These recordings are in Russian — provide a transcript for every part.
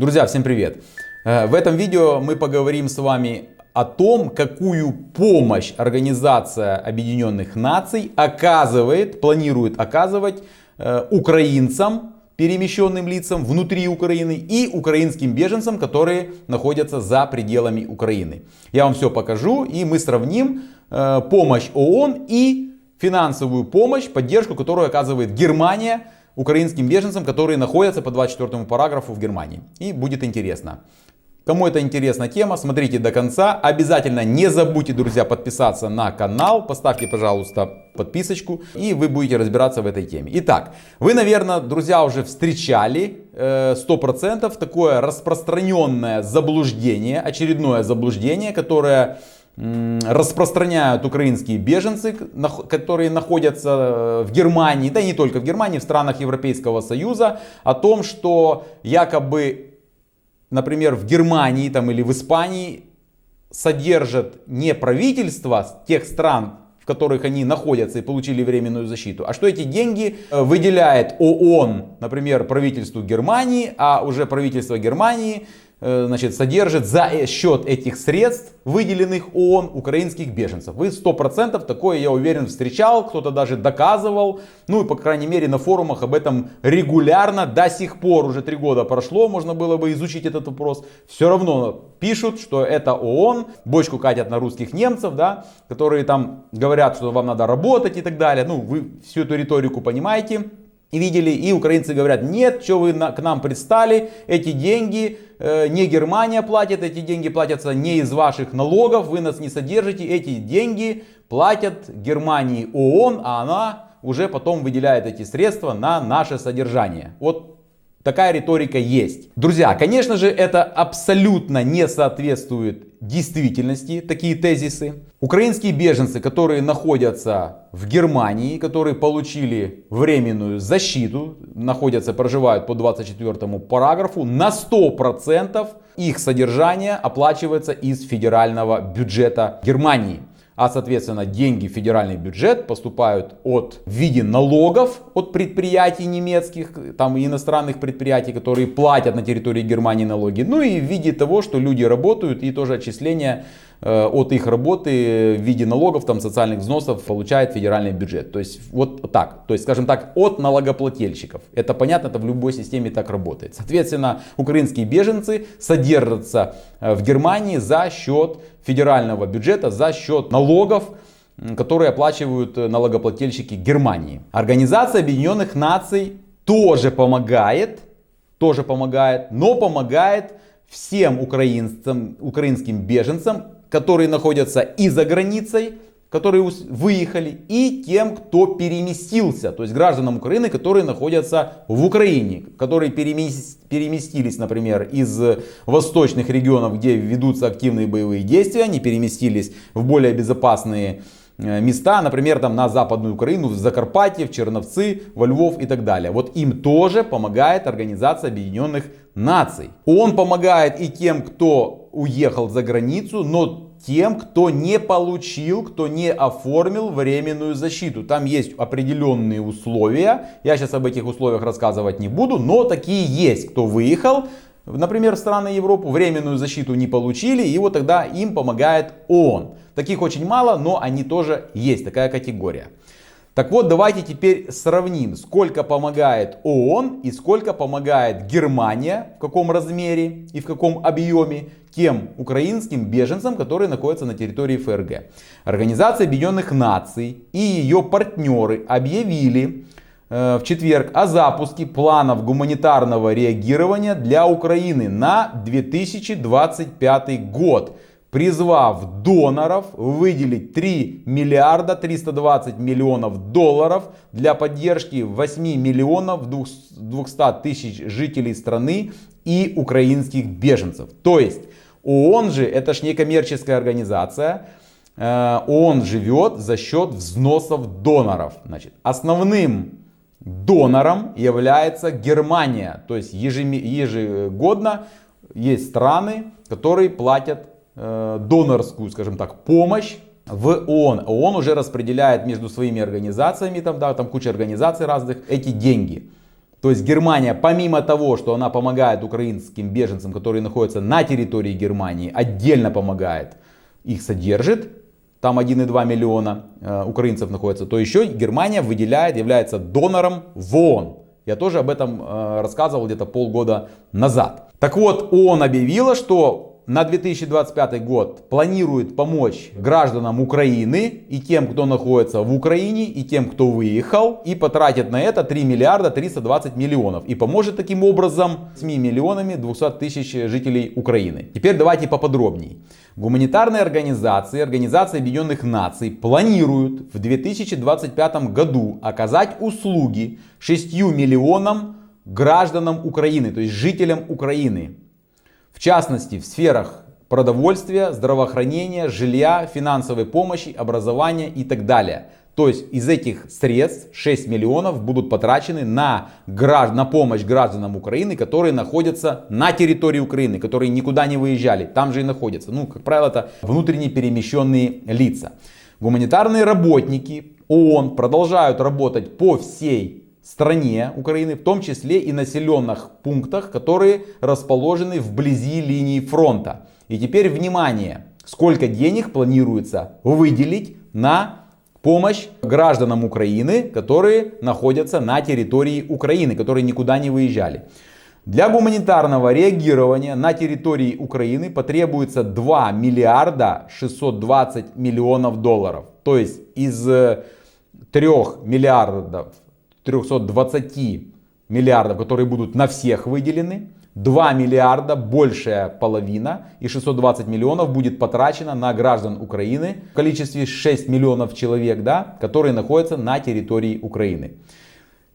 Друзья, всем привет! В этом видео мы поговорим с вами о том, какую помощь Организация Объединенных Наций планирует оказывать украинцам, перемещенным лицам внутри Украины и украинским беженцам, которые находятся за пределами Украины. Я вам все покажу, и мы сравним помощь ООН и финансовую помощь, поддержку, которую оказывает Германия украинским беженцам, которые находятся по 24 параграфу в Германии. И будет интересно. Кому это интересна тема, смотрите до конца. Обязательно не забудьте, друзья, подписаться на канал. Поставьте, пожалуйста, подписочку, и вы будете разбираться в этой теме. Итак, вы, наверное, друзья, уже встречали 100% такое распространенное заблуждение, очередное заблуждение, которое распространяют украинские беженцы, которые находятся в Германии, да и не только в Германии, в странах Европейского Союза, о том, что якобы, например, в Германии там, или в Испании содержат не правительство тех стран, в которых они находятся и получили временную защиту, а что эти деньги выделяет ООН, например, правительству Германии, а уже правительство Германии содержит за счет этих средств, выделенных ООН, украинских беженцев. Вы 100% такое, я уверен, встречал, кто-то даже доказывал. Ну и, по крайней мере, на форумах об этом регулярно до сих пор, уже 3 года прошло, можно было бы изучить этот вопрос. Все равно пишут, что это ООН, бочку катят на русских немцев, да, которые там говорят, что вам надо работать и так далее. Ну, вы всю эту риторику понимаете и видели, и украинцы говорят: нет, что вы к нам пристали, эти деньги не Германия платит, эти деньги платятся не из ваших налогов, вы нас не содержите, эти деньги платят Германии ООН, а она уже потом выделяет эти средства на наше содержание. Вот такая риторика есть. Друзья, конечно же, это абсолютно не соответствует действительности, такие тезисы. Украинские беженцы, которые находятся в Германии, которые получили временную защиту, проживают по 24 параграфу, на 100% их содержание оплачивается из федерального бюджета Германии. А соответственно деньги в федеральный бюджет поступают в виде налогов от предприятий немецких, там и иностранных предприятий, которые платят на территории Германии налоги. Ну и в виде того, что люди работают, и тоже отчисления от их работы в виде налогов, там, социальных взносов получает федеральный бюджет. То есть вот так, то есть, скажем так, от налогоплательщиков. Это понятно, это в любой системе так работает. Соответственно, украинские беженцы содержатся в Германии за счет федерального бюджета, за счет налогов, которые оплачивают налогоплательщики Германии. Организация Объединенных Наций тоже помогает, но помогает всем украинским беженцам, которые находятся и за границей, которые выехали, и тем, кто переместился, то есть гражданам Украины, которые находятся в Украине, которые переместились, например, из восточных регионов, где ведутся активные боевые действия, они переместились в более безопасные места, например, там на Западную Украину, в Закарпатье, в Черновцы, во Львов и так далее. Вот им тоже помогает Организация Объединенных Наций. Он помогает и тем, кто уехал за границу, но тем, кто не получил, кто не оформил временную защиту. Там есть определенные условия. Я сейчас об этих условиях рассказывать не буду, но такие есть. Кто выехал, например, в страны Европы, временную защиту не получили, и вот тогда им помогает ООН. Таких очень мало, но они тоже есть, такая категория. Так вот, давайте теперь сравним, сколько помогает ООН и сколько помогает Германия, в каком размере и в каком объеме тем украинским беженцам, которые находятся на территории ФРГ. Организация Объединенных Наций и ее партнеры объявили в четверг о запуске планов гуманитарного реагирования для Украины на 2025 год, призвав доноров выделить 3 миллиарда 320 миллионов долларов для поддержки 8 миллионов 200 тысяч жителей страны и украинских беженцев. То есть ООН же, это ж не коммерческая организация, ООН живет за счет взносов доноров. Значит, основным донором является Германия, то есть ежегодно есть страны, которые платят донорскую, скажем так, помощь в ООН. ООН уже распределяет между своими организациями, там куча организаций разных, эти деньги. То есть Германия, помимо того, что она помогает украинским беженцам, которые находятся на территории Германии, отдельно помогает, их содержит, там 1,2 миллиона украинцев находится, то еще Германия выделяет, является донором в ООН. Я тоже об этом рассказывал где-то полгода назад. Так вот, ООН объявила, что на 2025 год планирует помочь гражданам Украины и тем, кто находится в Украине, и тем, кто выехал, и потратит на это 3 миллиарда 320 миллионов. И поможет таким образом 7 миллионами 200 тысяч жителей Украины. Теперь давайте поподробнее. Гуманитарные организации, Организация Объединенных Наций планируют в 2025 году оказать услуги 6 миллионам гражданам Украины, то есть жителям Украины. В частности, в сферах продовольствия, здравоохранения, жилья, финансовой помощи, образования и так далее. То есть из этих средств 6 миллионов будут потрачены на помощь гражданам Украины, которые находятся на территории Украины, которые никуда не выезжали, там же и находятся. Ну, как правило, это внутренне перемещенные лица. Гуманитарные работники ООН продолжают работать по всей стране Украины, в том числе и населенных пунктах, которые расположены вблизи линии фронта. И теперь внимание, сколько денег планируется выделить на помощь гражданам Украины, которые находятся на территории Украины, которые никуда не выезжали. Для гуманитарного реагирования на территории Украины потребуется 2 миллиарда 620 миллионов долларов. То есть из 3 миллиардов 320 миллиардов, которые будут на всех выделены, 2 миллиарда, большая половина, и 620 миллионов будет потрачено на граждан Украины в количестве 6 миллионов человек, да, которые находятся на территории Украины.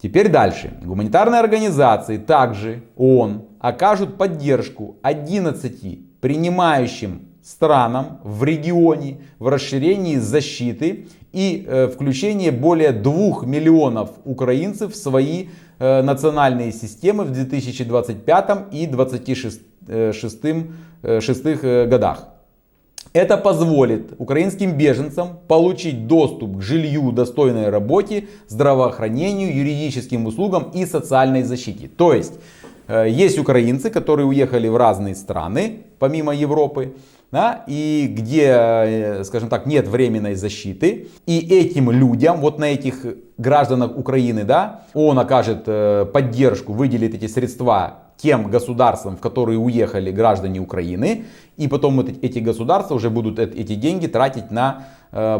Теперь дальше. Гуманитарные организации, также ООН, окажут поддержку 11 принимающим странам в регионе в расширении защиты и включении более 2 миллионов украинцев в свои национальные системы в 2025 и 2026 годах. Это позволит украинским беженцам получить доступ к жилью, достойной работе, здравоохранению, юридическим услугам и социальной защите. То есть, есть украинцы, которые уехали в разные страны, помимо Европы, да, и где, скажем так, нет временной защиты. И этим людям, вот на этих гражданах Украины, да, он окажет поддержку, выделит эти средства тем государствам, в которые уехали граждане Украины. И потом эти государства уже будут эти деньги тратить на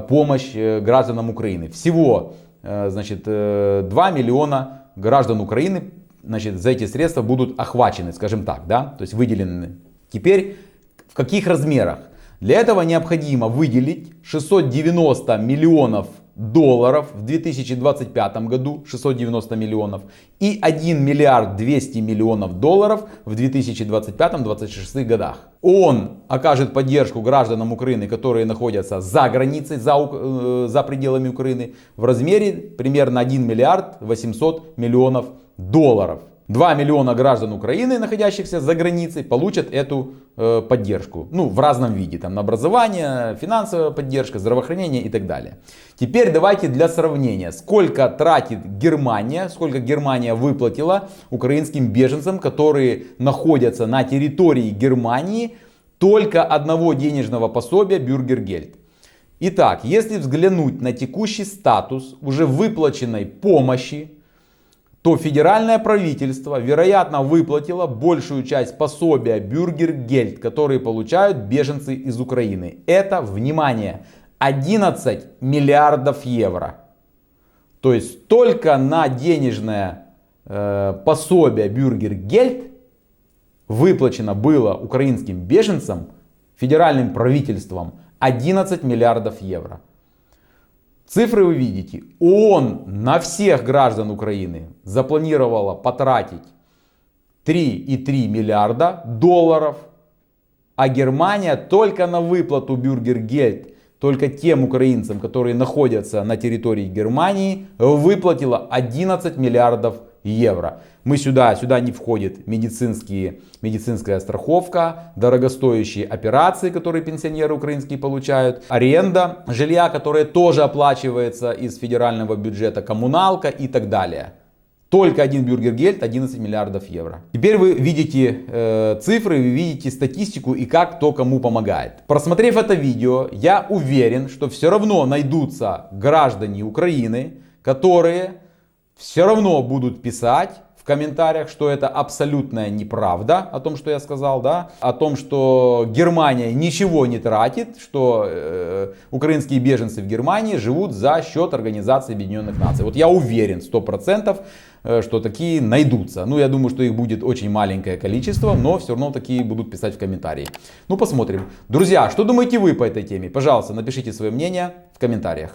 помощь гражданам Украины. Всего, значит, 2 миллиона граждан Украины, значит, за эти средства будут охвачены, скажем так, да, то есть выделены. Теперь в каких размерах? Для этого необходимо выделить 690 миллионов долларов в 2025 году, 690 миллионов, и 1 миллиард 200 миллионов долларов в 2025-2026 годах. Он окажет поддержку гражданам Украины, которые находятся за границей, за пределами Украины, в размере примерно 1 миллиард 800 миллионов долларов. 2 миллиона граждан Украины, находящихся за границей, получат эту поддержку. Ну, в разном виде. Там на образование, финансовая поддержка, здравоохранение и так далее. Теперь давайте для сравнения. Сколько тратит Германия, сколько Германия выплатила украинским беженцам, которые находятся на территории Германии, только одного денежного пособия Бюргергельд. Итак, если взглянуть на текущий статус уже выплаченной помощи, то федеральное правительство, вероятно, выплатило большую часть пособия Бюргергельд, которые получают беженцы из Украины. Это, внимание, 11 миллиардов евро. То есть только на денежное пособие Бюргергельд выплачено было украинским беженцам федеральным правительством 11 миллиардов евро. Цифры вы видите. ООН на всех граждан Украины запланировала потратить 3,3 миллиарда долларов, а Германия только на выплату Бюргергельд, только тем украинцам, которые находятся на территории Германии, выплатила 11 миллиардов евро. Сюда не входит медицинская страховка, дорогостоящие операции, которые пенсионеры украинские получают, аренда жилья, которое тоже оплачивается из федерального бюджета, коммуналка и так далее. Только один бюргергельд 11 миллиардов евро. Теперь вы видите цифры, вы видите статистику и как кто кому помогает. Просмотрев это видео, я уверен, что все равно найдутся граждане Украины, которые все равно будут писать в комментариях, что это абсолютная неправда о том, что я сказал, да, о том, что Германия ничего не тратит, что украинские беженцы в Германии живут за счет Организации Объединенных Наций. Вот я уверен 100%, что такие найдутся. Ну, я думаю, что их будет очень маленькое количество, но все равно такие будут писать в комментарии. Ну, посмотрим. Друзья, что думаете вы по этой теме? Пожалуйста, напишите свое мнение в комментариях.